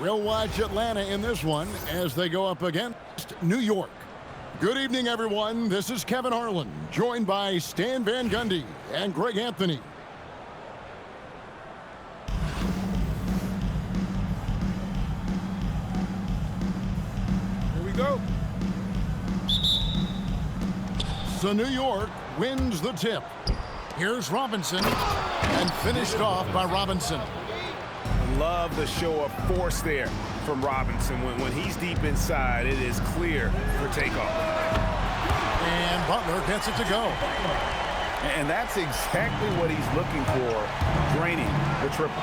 We'll watch Atlanta in this one as they go up against New York. Good evening, everyone. This is Kevin Harlan, joined by Stan Van Gundy and Greg Anthony. Here we go. So New York wins the tip. Here's Robinson, and finished off by Robinson. Love the show of force there from Robinson. When he's deep inside, it is clear for takeoff. And Butler gets it to go. And that's exactly what he's looking for, draining the triple.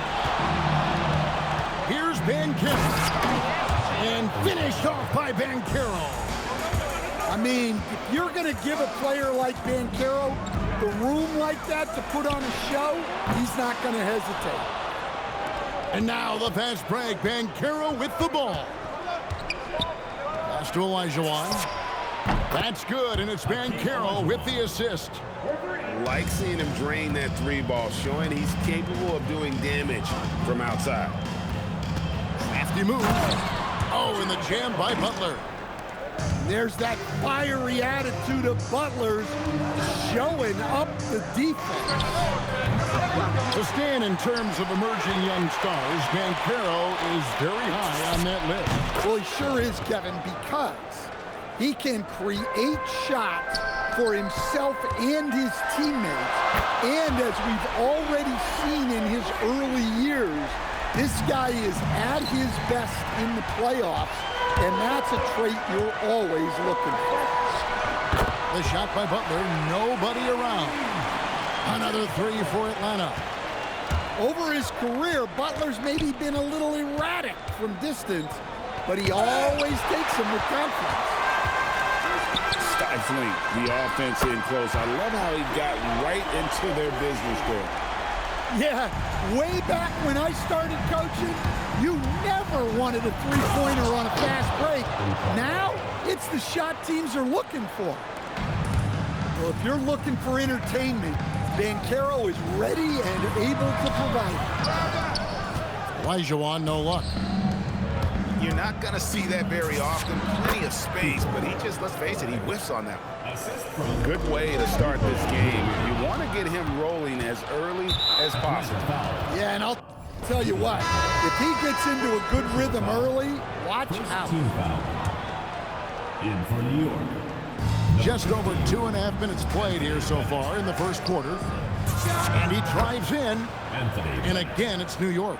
Here's Banchero. And finished off by Banchero. I mean, if you're going to give a player like Banchero the room like that to put on a show, he's not going to hesitate. And now the fast break. Banchero with the ball. Pass to Olajuwon. That's good, and it's Banchero with the assist. Like seeing him drain that three ball, showing he's capable of doing damage from outside. Crafty move. Oh, and the jam by Butler. There's that fiery attitude of Butler's showing up the defense. To stand in terms of emerging young stars, Banchero is very high on that list. Well, he sure is, Kevin, because he can create shots for himself and his teammates. And as we've already seen in his early years, this guy is at his best in the playoffs, and that's a trait you're always looking for. The shot by Butler, nobody around. Another three for Atlanta. Over his career, Butler's maybe been a little erratic from distance, but he always takes them with confidence. Stifling the offense in close. I love how he got right into their business there. Yeah, way back when I started coaching, you never wanted a three-pointer on a fast break. Now, it's the shot teams are looking for. Well, if you're looking for entertainment, Banchero is ready and able to provide it. Olajuwon, no luck. You're not going to see that very often. Plenty of space, but he just, let's face it, he whiffs on that. Good way to start this game. You want to get him rolling as early as possible. Yeah, and I'll tell you what, if he gets into a good rhythm early, watch out. In for New York. Just over 2.5 minutes played here so far in the first quarter. And he drives in. And again, it's New York.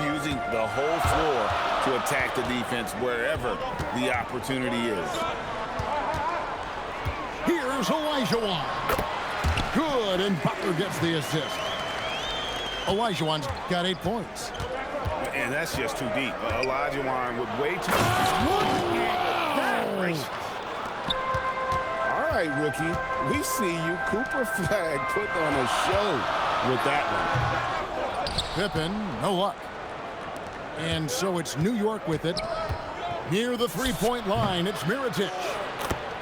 Using the whole floor to attack the defense wherever the opportunity is. Here's Olajuwon. Good, and Butler gets the assist. Olajuwon's got 8 points. And that's just too deep. Olajuwon with way too much. All right, rookie. We see you. Cooper Flag put on a show with that one. Pippen, no luck. And so it's New York with it. Near the three-point line, it's Mirotic.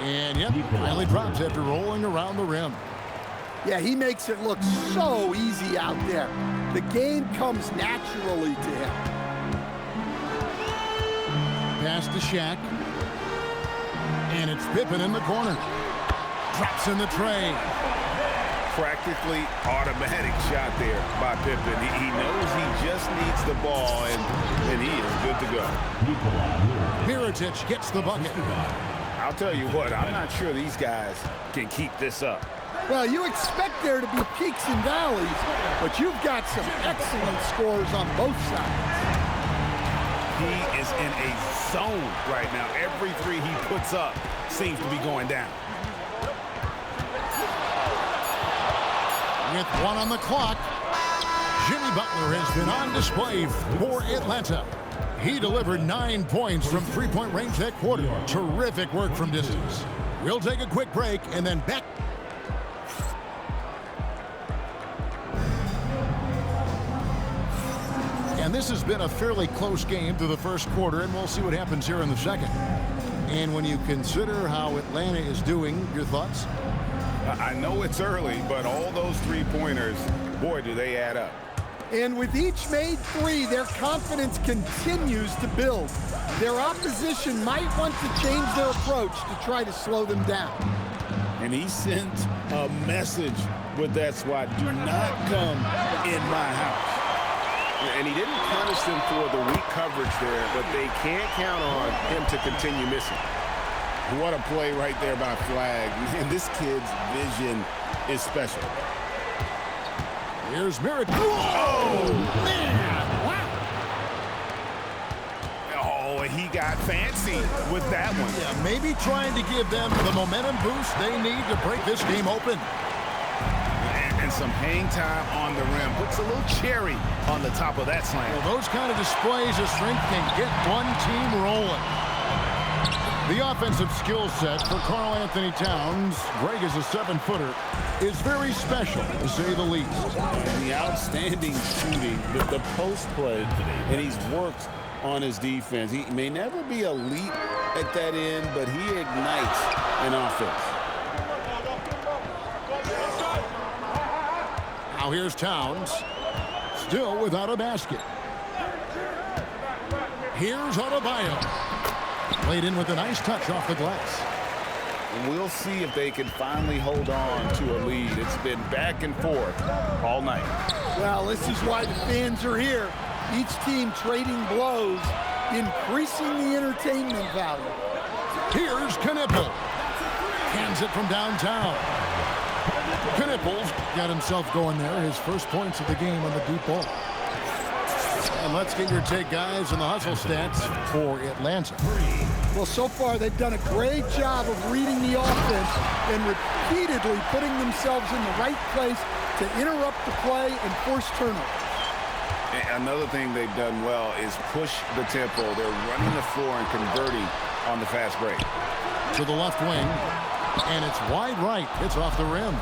And yep, finally drops after rolling around the rim. Yeah, he makes it look so easy out there. The game comes naturally to him. Pass to Shaq. And it's Pippen in the corner. Drops in the tray. Practically automatic shot there by Pippen. He knows he just needs the ball, and he is good to go. Mirotic gets the bucket. I'll tell you what, I'm not sure these guys can keep this up. Well, you expect there to be peaks and valleys, but you've got some excellent scores on both sides. He is in a zone right now. Every three he puts up seems to be going down. With 1 on the clock, Jimmy Butler has been on display for Atlanta. He delivered 9 points from three-point range that quarter. Terrific work from distance. We'll take a quick break and then back. And this has been a fairly close game through the first quarter, and we'll see what happens here in the second. And when you consider how Atlanta is doing, your thoughts? I know it's early, but all those three-pointers, boy, do they add up. And with each made three, their confidence continues to build. Their opposition might want to change their approach to try to slow them down. And he sent a message with that swat. Do not come in my house. And he didn't punish them for the weak coverage there, but they can't count on him to continue missing. What a play right there by Flag. And this kid's vision is special. Here's Merritt. Oh, man! Wow. Oh, he got fancy with that one. Yeah, maybe trying to give them the momentum boost they need to break this game open. And some hang time on the rim. Puts a little cherry on the top of that slam. Well, those kind of displays of strength can get one team rolling. The offensive skill set for Karl Anthony Towns, Greg is a 7-footer, is very special, to say the least. And the outstanding shooting, the post play, and he's worked on his defense. He may never be elite at that end, but he ignites an offense. Now here's Towns, still without a basket. Here's Adebayo. Played in with a nice touch off the glass. And we'll see if they can finally hold on to a lead. It's been back and forth all night. Well, this is why the fans are here. Each team trading blows, increasing the entertainment value. Here's Knipple. Hands it from downtown. Knipple's got himself going there. His first points of the game on the deep ball. And let's get your take, guys, on the hustle stats for Atlanta. Well, so far they've done a great job of reading the offense and repeatedly putting themselves in the right place to interrupt the play and force turnovers. Another thing they've done well is push the tempo. They're running the floor and converting on the fast break. To the left wing, and it's wide right. It's off the rim.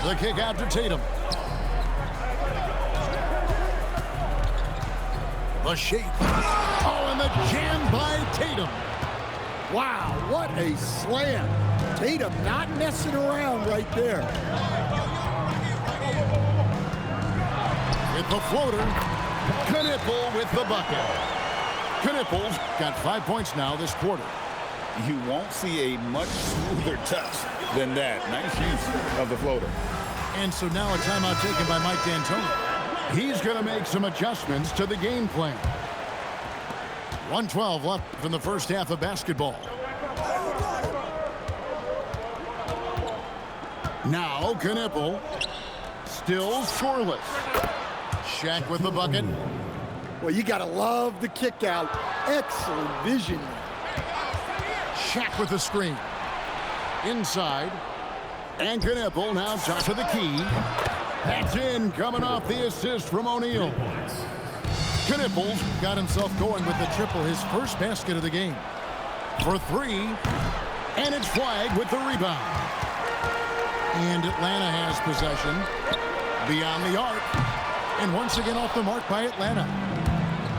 The kick out to Tatum. The shape. Oh, and the jam by Tatum. Wow, what a slam. Tatum not messing around right there. With the floater, Knipple with the bucket. Knipple's got 5 points now this quarter. You won't see a much smoother touch than that. Nice use of the floater. And so now a timeout taken by Mike D'Antoni. He's going to make some adjustments to the game plan. 1:12 left in the first half of basketball. Now Knipple, still scoreless. Shaq with the bucket. Well, you got to love the kick out. Excellent vision. Shaq with the screen. Inside. And Knipple now top of the key. That's in, coming off the assist from O'Neal. Knipple's got himself going with the triple, his first basket of the game. For three, and it's Flag with the rebound. And Atlanta has possession beyond the arc. And once again off the mark by Atlanta.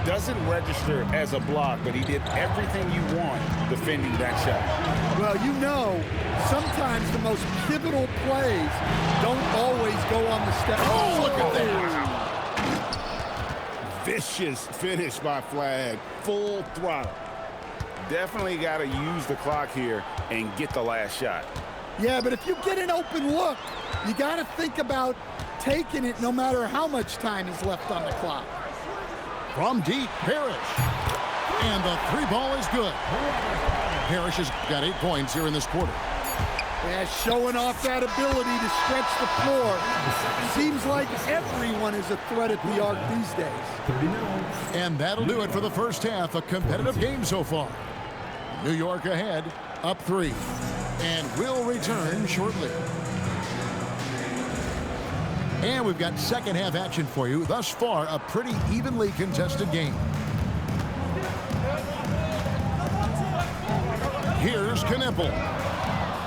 Doesn't register as a block, but he did everything you want defending that shot. Well, you know, sometimes the most pivotal plays don't always go on the step. Oh, look at that. Vicious finish by Flag. Full throttle. Definitely got to use the clock here and get the last shot. Yeah, but if you get an open look, you got to think about taking it no matter how much time is left on the clock. From deep, Parrish. And the three ball is good. Parrish has got 8 points here in this quarter. Yeah, showing off that ability to stretch the floor. Seems like everyone is a threat at the arc these days. And that'll do it for the first half. A competitive game so far. New York ahead, up 3. And we'll return shortly. And we've got second half action for you. Thus far, a pretty evenly contested game. Here's Knipple.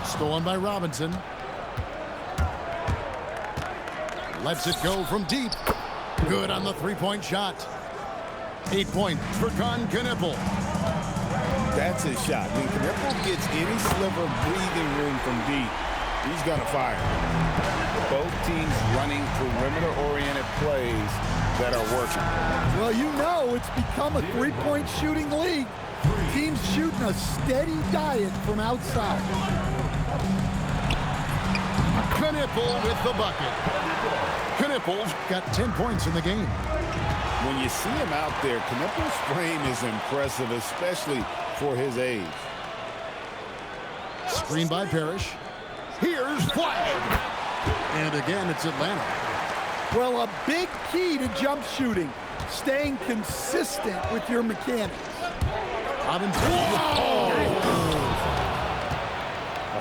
Stolen by Robinson. Lets it go from deep. Good on the three-point shot. 8 points for Con Knipple. That's his shot. When Knipple gets any sliver of breathing room from deep, He's going to fire. Both teams running perimeter-oriented plays that are working. Well, you know it's become a three-point shooting league. Teams shooting a steady diet from outside. Knipple with the bucket. Knipple's got 10 points in the game. When you see him out there, Knipple's frame is impressive, especially for his age. Screen by Parrish. Here's Flag. And again, it's Atlanta. Well, a big key to jump shooting, staying consistent with your mechanics.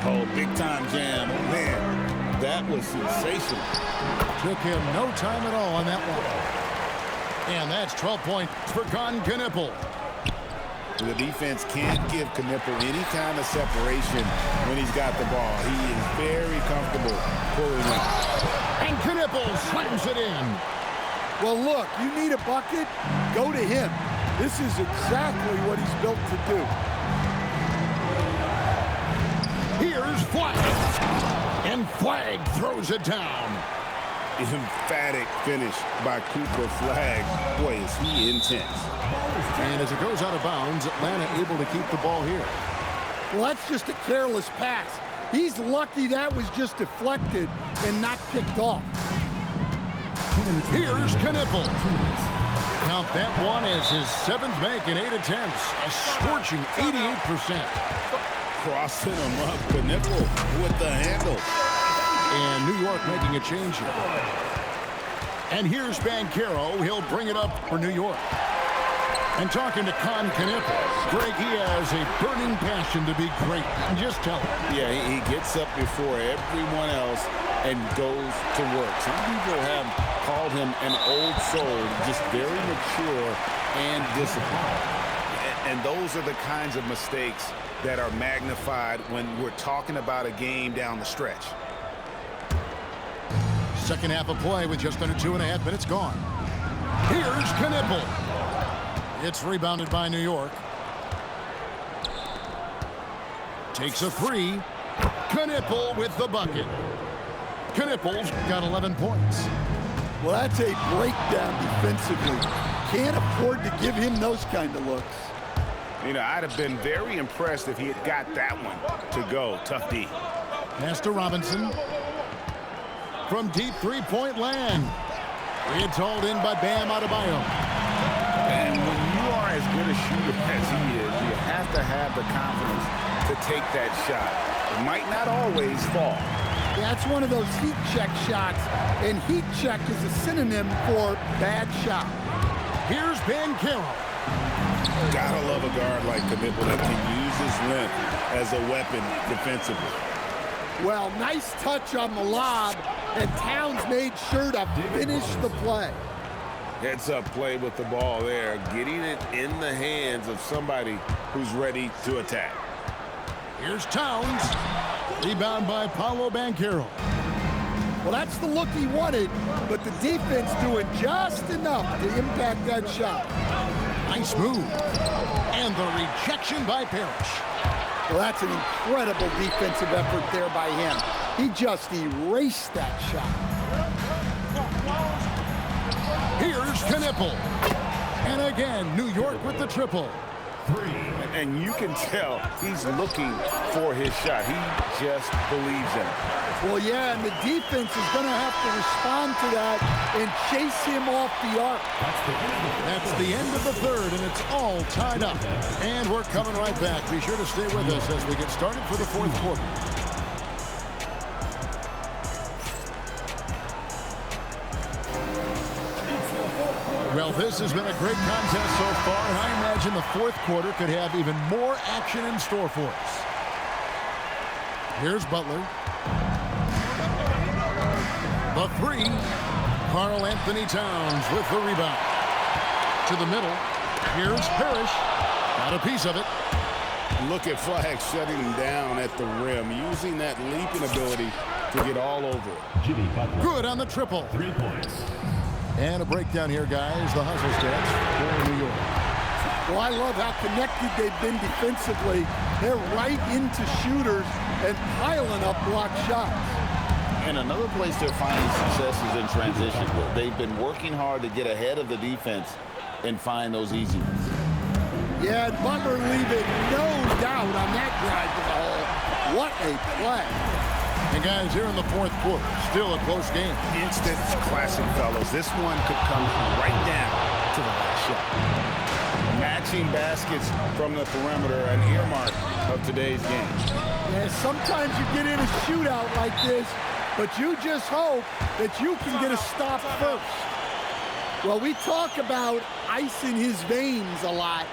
Oh, big time jam. Man, that was sensational. Took him no time at all on that one. And that's 12 points for Con Kniple. The defense can't give Kniple any kind of separation when he's got the ball. He is very comfortable pulling up. And Kniple slams it in. Well, look, you need a bucket, go to him. This is exactly what he's built to do. Here's Flag. And Flag throws it down. Emphatic finish by Cooper Flag. Boy, is he intense. And as it goes out of bounds, Atlanta able to keep the ball here. Well, that's just a careless pass. He's lucky that was just deflected and not picked off. Here's Kniple. Count that one as his 7th make in 8 attempts. A scorching 88%. Crossing him up, Kniple with the handle. And New York making a change here. And here's Banchero. He'll bring it up for New York. And talking to Con Kniple, Greg, he has a burning passion to be great. Just tell him. Yeah, he gets up before everyone else and goes to work. Some people have called him an old soul, just very mature and disciplined. And those are the kinds of mistakes that are magnified when we're talking about a game down the stretch. Second half of play with just under 2.5 minutes gone. Here's Kniple. It's rebounded by New York. Takes a three. Kniple with the bucket. Kniple's got 11 points. Well, that's a breakdown defensively. Can't afford to give him those kind of looks. You know, I'd have been very impressed if he had got that one to go. Tough D. Pass to Robinson. From deep three-point land. It's hauled in by Bam Adebayo. And when you are as good a shooter as he is, you have to have the confidence to take that shot. It might not always fall. That's one of those heat check shots, and heat check is a synonym for bad shot. Here's Banchero. Gotta love a guard like Kniple that can use his length as a weapon defensively. Well, nice touch on the lob, and Towns made sure to finish the play. Heads-up play with the ball there, getting it in the hands of somebody who's ready to attack. Here's Towns. Rebound by Paolo Banchero. Well, that's the look he wanted, but the defense doing just enough to impact that shot. Nice move. And the rejection by Parrish. Well, that's an incredible defensive effort there by him. He just erased that shot. Here's Kniple. And again, New York with the triple. And you can tell he's looking for his shot. He just believes in it. Well, yeah, and the defense is going to have to respond to that and chase him off the arc. That's the end of the third, and it's all tied up. And we're coming right back. Be sure to stay with us as we get started for the fourth quarter. Well, this has been a great contest so far, and I imagine the fourth quarter could have even more action in store for us. Here's Butler. The three. Karl Anthony Towns with the rebound. To the middle. Here's Parrish. Got a piece of it. Look at Flag shutting him down at the rim, using that leaping ability to get all over it. Good on the triple. 3 points. And a breakdown here, guys. The hustle stats for New York. Well, I love how connected they've been defensively. They're right into shooters and piling up block shots. And another place they're finding success is in transition. They've been working hard to get ahead of the defense and find those easy ones. Yeah, and Butler leaving no doubt on that drive to the hole. What a play. And guys, here in the fourth quarter, still a close game. Instant classic, fellas. This one could come right down to the last shot. Matching baskets from the perimeter, an earmark of today's game. Yeah, sometimes you get in a shootout like this, but you just hope that you can get a stop first. Well, we talk about ice in his veins a lot,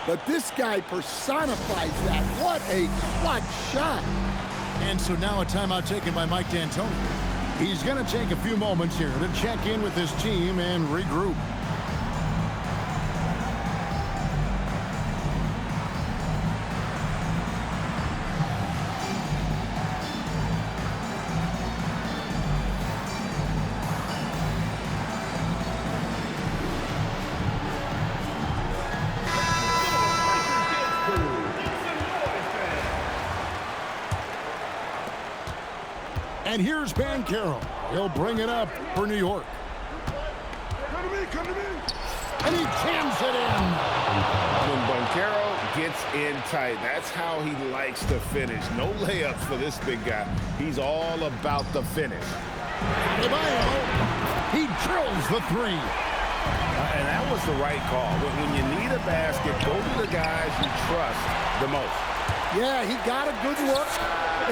but this guy personifies that. What a clutch shot. And so now a timeout taken by Mike D'Antoni. He's going to take a few moments here to check in with his team and regroup. And here's Banchero. He'll bring it up for New York. Come to me. And he jams it in. When Banchero gets in tight, that's how he likes to finish. No layups for this big guy. He's all about the finish. Adebayo, he drills the three. And that was the right call. When you need a basket, go to the guys you trust the most. Yeah, he got a good look,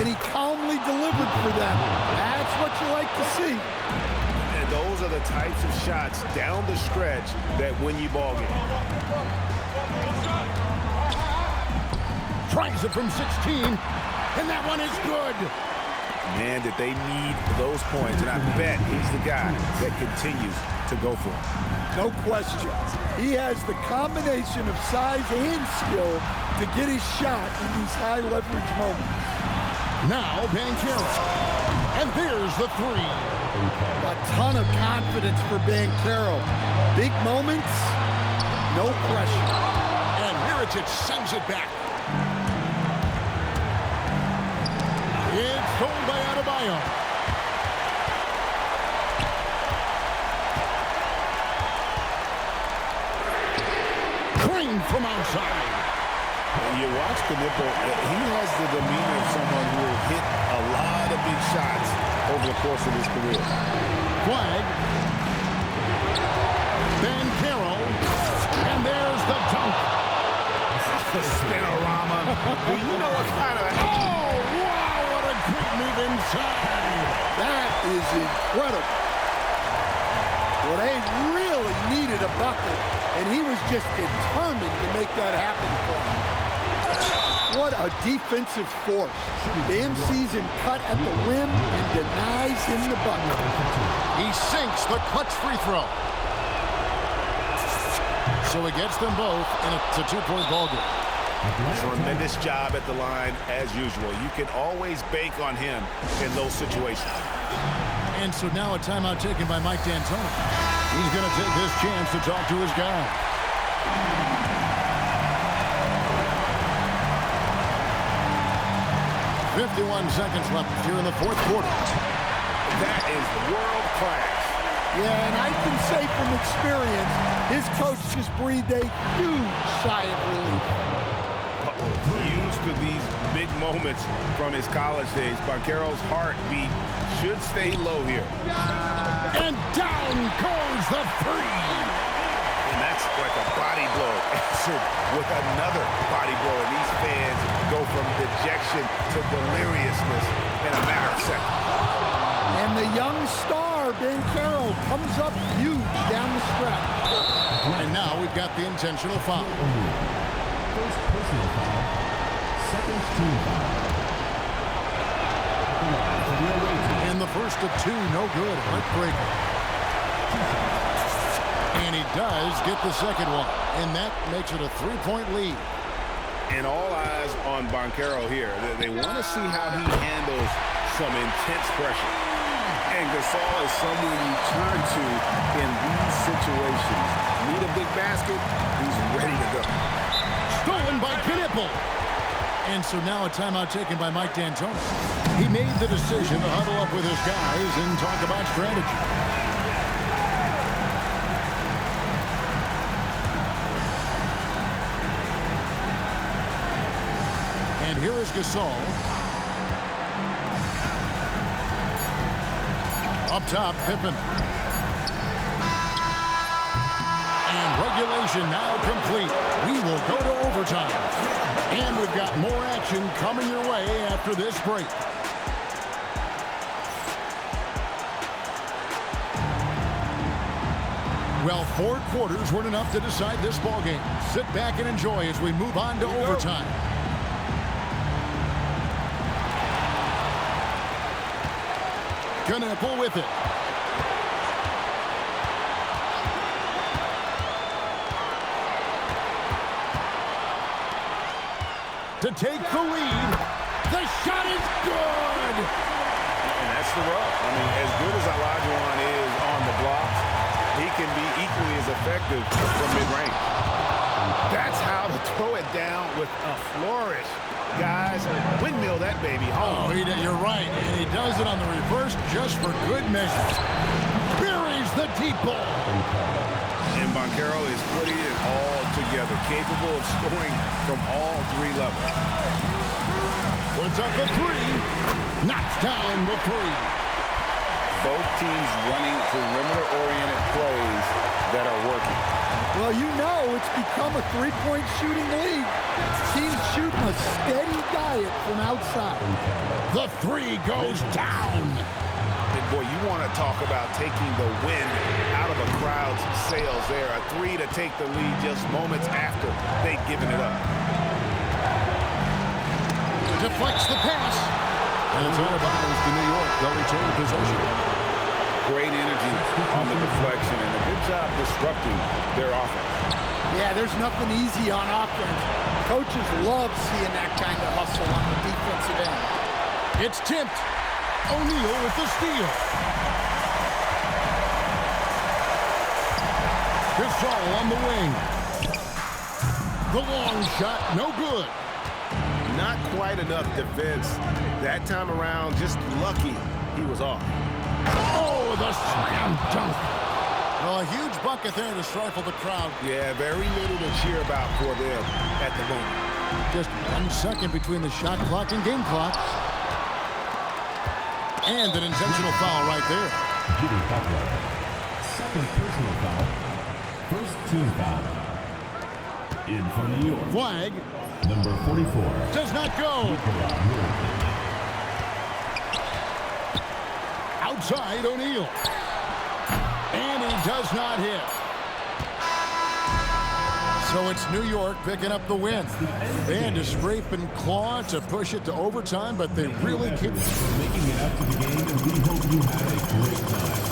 and he calmly delivered for them. That's what you like to see. And those are the types of shots down the stretch that win you ball games. Tries it from 16, and that one is good. Man, did they need those points, and I bet he's the guy that continues to go for it. No question. He has the combination of size and skill to get his shot in these high leverage moments. Now Banchero. And there's the three. A ton of confidence for Banchero. Big moments, no pressure. And Mirotic sends it back. It's stolen by Adebayo. Green from outside. You watch Knipple, he has the demeanor of someone who will hit a lot of big shots over the course of his career. Flag. Banchero. And there's the dunk. The spinorama. Well, you know what kind of... Oh, wow, what a great move inside. That is incredible. Well, they really needed a bucket, and he was just determined to make that happen for them. What a defensive force. Bam sees him cut at the rim and denies him the bucket. He sinks the clutch free throw. So he gets them both, and it's a two-point ball game. Tremendous job at the line, as usual. You can always bank on him in those situations. And so now a timeout taken by Mike D'Antoni. He's going to take this chance to talk to his guy. 51 seconds left here in the fourth quarter. That is world class. Yeah, and I can say from experience, his coach just breathed a huge sigh of relief. Used to these big moments from his college days. Banchero's heartbeat should stay low here. And down goes the three. And that's like a body blow answered with another body blow. And these fans go from dejection to deliriousness in a matter of seconds. And the young star, Banchero, comes up huge down the stretch. And now we've got the intentional foul. First personal foul. Second team foul. In the first of two, no good. Heartbreaker. And he does get the second one. And that makes it a three-point lead. And all eyes on Banchero here. They want to see how he handles some intense pressure. And Gasol is someone you turn to in these situations. Need a big basket, he's ready to go. Stolen by Knipple. And so now a timeout taken by Mike D'Antoni. He made the decision to huddle up with his guys and talk about strategy. And here is Gasol. Up top, Pippen. And regulation now complete. We will go to overtime. And we've got more action coming your way after this break. Well, 4 quarters weren't enough to decide this ballgame. Sit back and enjoy as we move on to overtime. Knipple with it. To take the lead. The shot is good. And that's the rub. I mean, as good as Olajuwon is on the blocks, he can be equally as effective from mid-range. That's how to throw it down with a flourish. Guys, windmill that baby home. Oh, you're right. And he does it on the reverse just for good measure. Buries the deep ball. And Banchero is putting it all together, capable of scoring from all 3 levels. Puts up a 3. Knocks down the 3. Both teams running perimeter-oriented plays that are working. Well, you know it's become a 3-point shooting league. Teams shooting a steady diet from outside. The 3 goes down. And boy, you want to talk about taking the wind out of a crowd's sails there. A 3 to take the lead just moments after they'd given it up. Deflects the pass. And it's out of bounds to New York. They'll retain possession. Great energy on the deflection and a good job disrupting their offense. Yeah, there's nothing easy on offense. Coaches love seeing that kind of hustle on the defensive end. It's tipped. O'Neal with the steal. Gasol on the wing. The long shot, no good. Not quite enough defense that time around. Just lucky he was off. Oh, the slam dunk. Well, a huge bucket there to stifle the crowd. Yeah, very little to cheer about for them at the moment. Just 1 second between the shot clock and game clock. And an intentional foul right there. Jimmy Butler. Second personal foul. First team foul. In for New York. Flag. Number 44. Does not go. Outside O'Neal. And he does not hit. So it's New York picking up the win. They had to scrape and claw to push it to overtime, but they really keep making it up to the game, and we hope you had a great time.